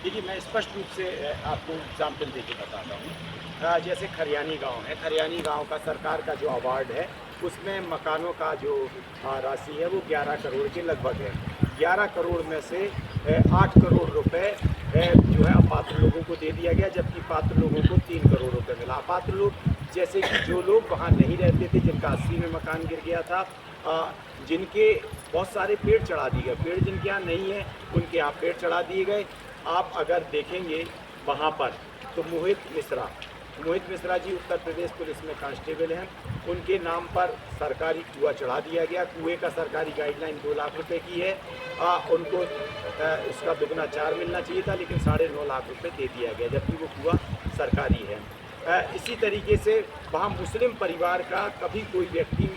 देखिए, मैं स्पष्ट रूप से आपको एग्जाम्पल देके बताता हूँ। जैसे खरियानी गांव है, खरियानी गांव का सरकार का जो अवार्ड है, उसमें मकानों का जो राशि है वो 11 करोड़ के लगभग है। 11 करोड़ में से 8 करोड़ रुपए जो है अपात्र लोगों को दे दिया गया, जबकि पात्र लोगों को 3 करोड़ रुपए मिला। अपात्र लोग जैसे कि जो लोग वहाँ नहीं रहते थे, जिनका 80 में मकान गिर गया था, जिनके बहुत सारे पेड़ चढ़ा दिए गए, पेड़ जिनके यहाँ नहीं है उनके यहाँ पेड़ चढ़ा दिए गए। आप अगर देखेंगे वहाँ पर तो मोहित मिश्रा जी उत्तर प्रदेश पुलिस में कांस्टेबल हैं, उनके नाम पर सरकारी कुआं चढ़ा दिया गया। कुएं का सरकारी गाइडलाइन 2 लाख रुपए की है। उनको उसका दुगना 4 मिलना चाहिए था, लेकिन 9.5 लाख रुपए दे दिया गया, जबकि वो कुआं सरकारी है। इसी तरीके से वहाँ मुस्लिम परिवार का कभी कोई व्यक्ति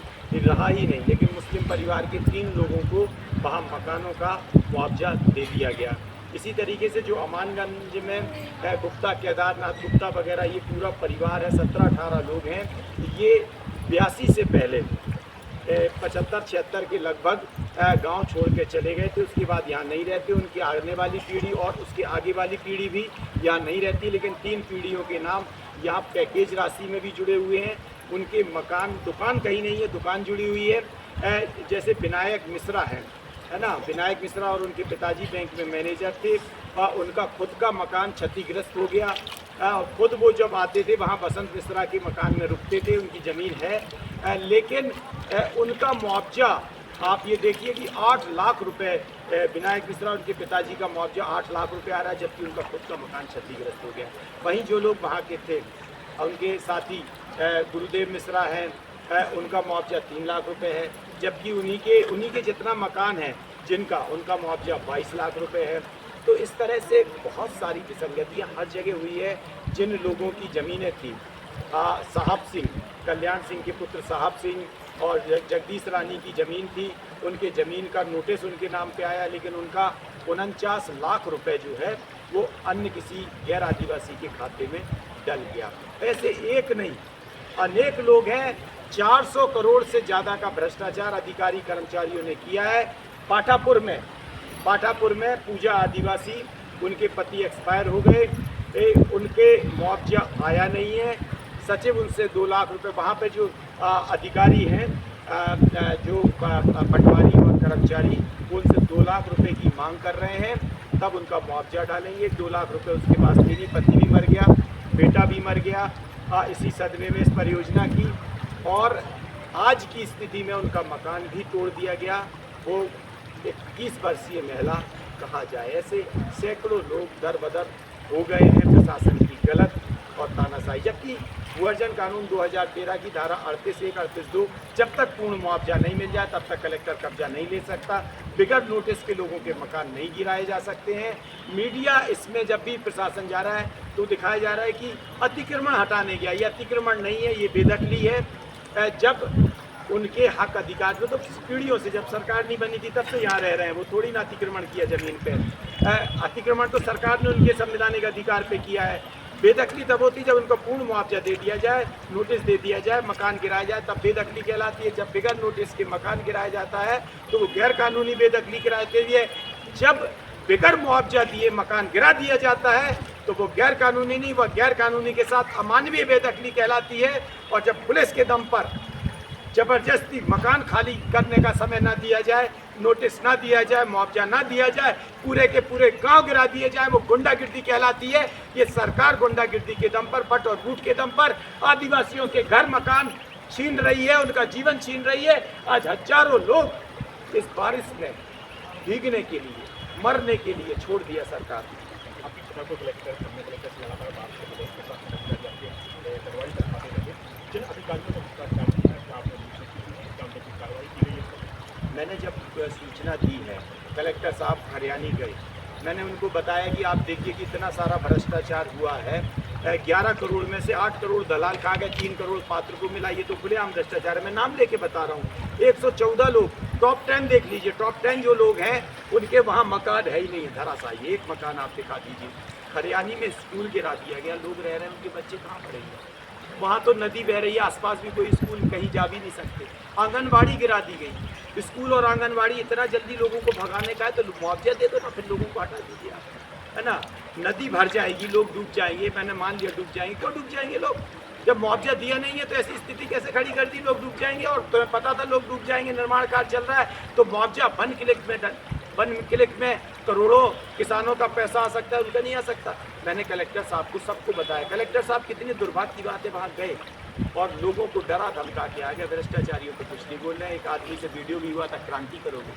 रहा ही नहीं, लेकिन मुस्लिम परिवार के 3 लोगों को वहाँ मकानों का मुआवजा दे दिया गया। इसी तरीके से जो अमानगंज में गुप्ता, केदारनाथ गुप्ता वगैरह ये पूरा परिवार है, 17-18 लोग हैं। ये 82 से पहले 75-76 के लगभग गांव छोड़ के चले गए थे। उसके बाद यहाँ नहीं रहते, उनकी आने वाली पीढ़ी और उसके आगे वाली पीढ़ी भी यहाँ नहीं रहती, लेकिन 3 पीढ़ियों के नाम यहाँ पैकेज राशि में भी जुड़े हुए हैं। उनके मकान, दुकान कहीं नहीं है, दुकान जुड़ी हुई है। जैसे विनायक मिश्रा है ना, विनायक मिश्रा और उनके पिताजी बैंक में मैनेजर थे। उनका खुद का मकान क्षतिग्रस्त हो गया। खुद वो जब आते थे वहाँ बसंत मिश्रा के मकान में रुकते थे, उनकी ज़मीन है, लेकिन उनका मुआवजा आप ये देखिए कि 8 लाख रुपए विनायक मिश्रा और उनके पिताजी का मुआवजा 8 लाख रुपए आ रहा है, जबकि उनका खुद का मकान क्षतिग्रस्त हो गया। वहीं जो लोग वहाँ के थे, उनके साथी गुरुदेव मिश्रा हैं, उनका मुआवजा 3 लाख रुपए है, जबकि उन्हीं के जितना मकान है जिनका, उनका मुआवजा 22 लाख रुपए है। तो इस तरह से बहुत सारी विसंगतियाँ हर जगह हुई है। जिन लोगों की ज़मीनें थी, साहब सिंह, कल्याण सिंह के पुत्र साहब सिंह और जगदीश रानी की ज़मीन थी, उनके ज़मीन का नोटिस उनके नाम पे आया, लेकिन उनका 49 लाख रुपए जो है वो अन्य किसी गैर आदिवासी के खाते में डल गया। ऐसे एक नहीं, अनेक लोग हैं। 400 करोड़ से ज़्यादा का भ्रष्टाचार अधिकारी कर्मचारियों ने किया है। पाठापुर में पूजा आदिवासी, उनके पति एक्सपायर हो गए, उनके मुआवजा आया नहीं है। सचिव उनसे 2 लाख रुपए, वहाँ पे जो अधिकारी हैं, जो पटवारी और कर्मचारी, उनसे 2 लाख रुपए की मांग कर रहे हैं, तब उनका मुआवजा डालेंगे। 2 लाख रुपए उसके पास नहीं, पति भी मर गया, बेटा भी मर गया इसी सदमे में इस परियोजना की। और आज की स्थिति में उनका मकान भी तोड़ दिया गया। वो 21 वर्षीय महिला कहा जाए। ऐसे सैकड़ों लोग दर बदर हो गए हैं प्रशासन की गलत और तानाशाही। जबकि भूअर्जन कानून 2013 की धारा 38(1), 38(2) जब तक पूर्ण मुआवजा नहीं मिल जाए तब तक कलेक्टर कब्जा नहीं ले सकता। बिगड़ नोटिस के लोगों के मकान नहीं गिराए जा सकते हैं। मीडिया इसमें जब भी प्रशासन जा रहा है तो दिखाया जा रहा है कि अतिक्रमण हटाने गया। ये अतिक्रमण नहीं है, ये बेदखली है। जब उनके हक अधिकार में, तो पीढ़ियों से, जब सरकार नहीं बनी थी तब से यहाँ रह रहे हैं, वो थोड़ी ना अतिक्रमण किया ज़मीन पे। अतिक्रमण तो सरकार ने उनके संवैधानिक अधिकार पे किया है। बेदखली तब होती जब उनको पूर्ण मुआवजा दे दिया जाए, नोटिस दे दिया जाए, मकान गिराया जाए, तब बेदखली कहलाती है। जब बिगैर नोटिस के मकान गिराया जाता है तो वो गैर कानूनी बेदखली कहलाती है। जब बिगैर मुआवजा दिए मकान गिरा दिया जाता है तो वो गैर कानूनी नहीं, वह गैर कानूनी के साथ अमानवीय बेदखली कहलाती है। और जब पुलिस के दम पर जबरदस्ती मकान खाली करने का समय ना दिया जाए, नोटिस ना दिया जाए, मुआवजा ना दिया जाए, पूरे के पूरे गांव गिरा दिए जाए, वो गुंडागिर्दी कहलाती है। ये सरकार गुंडागिर्दी के दम पर, बट और बूट के दम पर आदिवासियों के घर मकान छीन रही है, उनका जीवन छीन रही है। आज हजारों लोग इस बारिश में भीगने के लिए, मरने के लिए छोड़ दिया सरकार ने। मैंने जब सूचना दी है, कलेक्टर साहब हरियाणी गए, मैंने उनको बताया कि आप देखिए कि इतना सारा भ्रष्टाचार हुआ है। 11 करोड़ में से 8 करोड़ दलाल खा गए, 3 करोड़ पात्र को मिला। ये तो खुलेआम भ्रष्टाचार है। मैं नाम लेके बता रहा हूँ, 114 लोग, टॉप 10 देख लीजिए, टॉप 10 जो लोग हैं उनके वहाँ मकान है ही नहीं है, धराशायी। एक मकान आप दिखा दीजिए। हरियाणी में स्कूल गिरा दिया गया, लोग रह रहे हैं, उनके बच्चे कहाँ पढ़ेंगे? वहाँ तो नदी बह रही है, आसपास भी कोई स्कूल कहीं जा भी नहीं सकते। आंगनबाड़ी गिरा दी गई। स्कूल और आंगनबाड़ी इतना जल्दी लोगों को भगाने का है तो मुआवजा दे दो ना, फिर लोगों को हटा दीजिए आप। है ना। नदी भर जाएगी, लोग डूब जाएंगे, मैंने मान लिया डूब जाएंगे, क्यों डूब जाएंगे लोग? जब मुआवजा दिया नहीं है तो ऐसी स्थिति कैसे खड़ी कर दी, लोग डूब जाएंगे? और तुम्हें पता था लोग डूब जाएंगे, निर्माण कार्य चल रहा है, तो मुआवजा वन क्लिक में करोड़ों किसानों का पैसा आ सकता है, उनका नहीं आ सकता। मैंने कलेक्टर साहब को सबको बताया। कलेक्टर साहब कितनी दुर्भाग्य की बात है, वहाँ गए और लोगों को डरा धमका के आ गया, भ्रष्टाचारियों को कुछ नहीं बोल रहे हैं। एक आदमी से वीडियो भी हुआ था, क्रांति करोगे,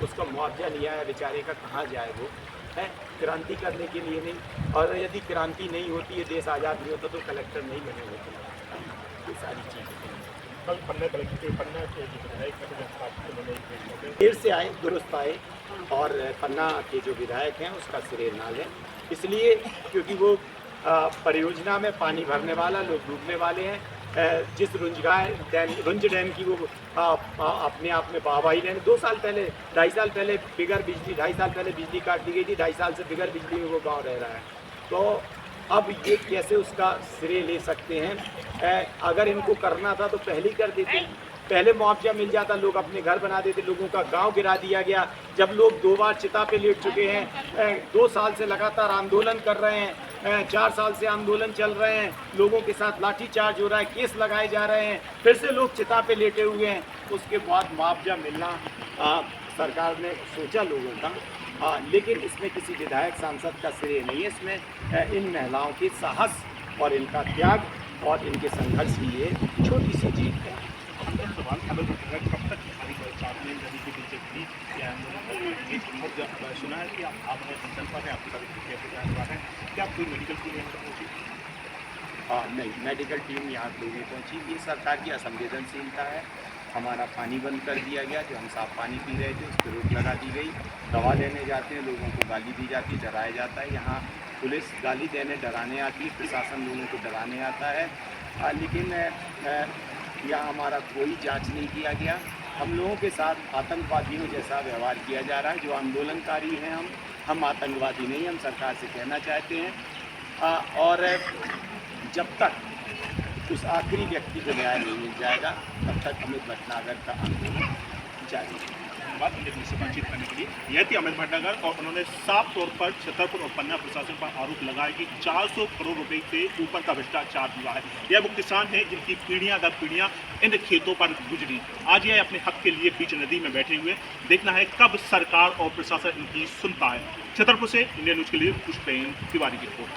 उसका मुआवजा नहीं आया बेचारे का, कहाँ जाए वो है? क्रांति करने के लिए नहीं, और यदि क्रांति नहीं होती, ये देश आज़ाद नहीं होता तो कलेक्टर नहीं बने होते। ये सारी चीज़ें देर से आए, दुरुस्त आए, और पन्ना के जो विधायक हैं उसका श्रेय ना लें, इसलिए क्योंकि वो परियोजना में पानी भरने वाला, लोग डूबने वाले हैं। जिस रुंज डैम की वो अपने आप में वाहवाही लेने 2 साल पहले, 2.5 साल पहले बिगर बिजली, 2.5 साल पहले बिजली काट दी गई थी, 2.5 साल से बिगर बिजली में वो गांव रह रहा है। तो अब ये कैसे उसका श्रेय ले सकते हैं? अगर इनको करना था तो पहले ही कर देते, पहले मुआवजा मिल जाता, लोग अपने घर बना देते। लोगों का गांव गिरा दिया गया, जब लोग 2 बार चिता पे लेट चुके हैं, 2 साल से लगातार आंदोलन कर रहे हैं, 4 साल से आंदोलन चल रहे हैं, लोगों के साथ लाठीचार्ज हो रहा है, केस लगाए जा रहे हैं, फिर से लोग चिता पे लेटे हुए हैं। उसके बाद मुआवजा मिलना सरकार ने सोचा लोगों का, लेकिन इसमें किसी विधायक सांसद का श्रेय नहीं है, इसमें इन महिलाओं के साहस और इनका त्याग और इनके संघर्ष की ये छोटी सी जीत है। सुना है कि आप पर है, क्या कोई मेडिकल टीम यहाँ पहुँची? नहीं, मेडिकल टीम यहाँ नहीं पहुँची। ये सरकार की असंवेदनशीलता है। हमारा पानी बंद कर दिया गया, जो हम साफ पानी पी रहे थे उस पर रोक लगा दी गई। दवा लेने जाते हैं, लोगों को गाली दी जाती है, डराया जाता है। यहाँ पुलिस गाली देने डराने आती है, प्रशासन लोगों को डराने आता है, लेकिन यहाँ हमारा कोई जांच नहीं किया गया। हम लोगों के साथ आतंकवादियों जैसा व्यवहार किया जा रहा है। जो आंदोलनकारी हैं, हम आतंकवादी नहीं, हम सरकार से कहना चाहते हैं। और जब तक उस आखिरी व्यक्ति को न्याय नहीं मिल जाएगा, तब तक अमित भटनागर का आंदोलन जारी है। से बातचीत करने के लिए यह थी अमित भटनागर, और उन्होंने साफ तौर पर छतरपुर और पन्ना प्रशासन पर आरोप लगाया कि 400 करोड़ रुपए से ऊपर का भ्रष्टाचार हुआ है। यह वो किसान हैं जिनकी पीढ़ियां दर पीढ़ियां इन खेतों पर गुजरी, आज यह अपने हक के लिए बीच नदी में बैठे हुए। देखना है कब सरकार और प्रशासन इनकी सुनता है। छतरपुर से इंडिया न्यूज के लिए पुष्पेन तिवारी की रिपोर्ट।